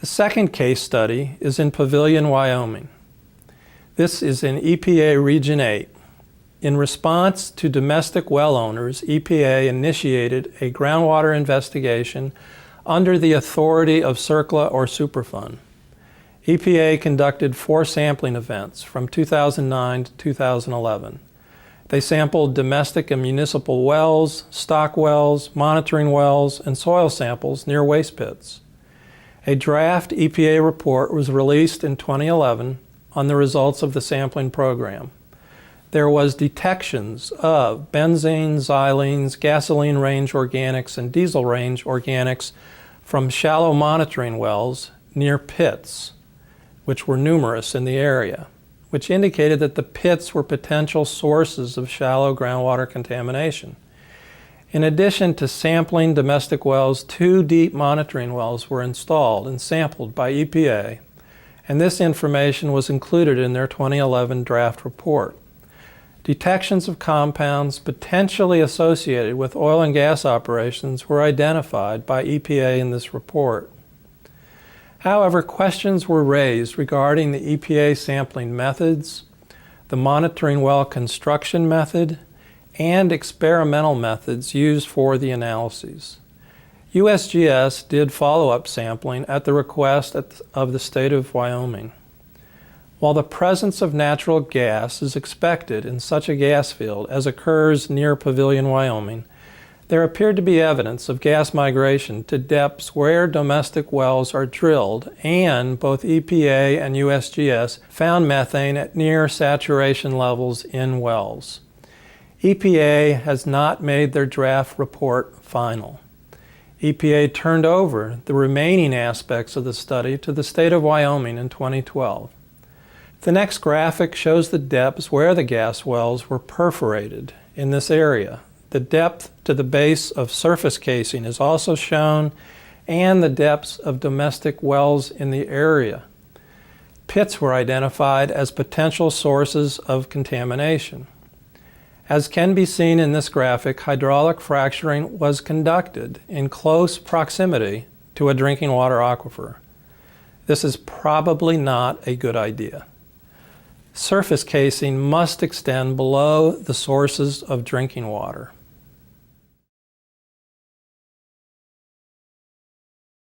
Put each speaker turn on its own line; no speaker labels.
second case study is in Pavilion, Wyoming. This is in EPA Region 8. In response to domestic well owners, EPA initiated a groundwater investigation under the authority of CERCLA or Superfund. EPA conducted 4 sampling events from 2009 to 2011. They sampled domestic and municipal wells, stock wells, monitoring wells, and soil samples near waste pits. A draft EPA report was released in 2011 on the results of the sampling program. There was detections of benzene, xylenes, gasoline range organics, and diesel range organics from shallow monitoring wells near pits, which were numerous in the area, which indicated that the pits were potential sources of shallow groundwater contamination. In addition to sampling domestic wells, 2 deep monitoring wells were installed and sampled by EPA, and this information was included in their 2011 draft report. Detections of compounds potentially associated with oil and gas operations were identified by EPA in this report. However, questions were raised regarding the EPA sampling methods, the monitoring well construction method, and experimental methods used for the analyses. USGS did follow-up sampling at the request of the state of Wyoming. While the presence of natural gas is expected in such a gas field as occurs near Pavilion, Wyoming, there appeared to be evidence of gas migration to depths where domestic wells are drilled, and both EPA and USGS found methane at near saturation levels in wells. EPA has not made their draft report final. EPA turned over the remaining aspects of the study to the state of Wyoming in 2012. The next graphic shows the depths where the gas wells were perforated in this area. The depth to the base of surface casing is also shown, and the depths of domestic wells in the area. Pits were identified as potential sources of contamination. As can be seen in this graphic, hydraulic fracturing was conducted in close proximity to a drinking water aquifer. This is probably not a good idea. Surface casing must extend below the sources of drinking water.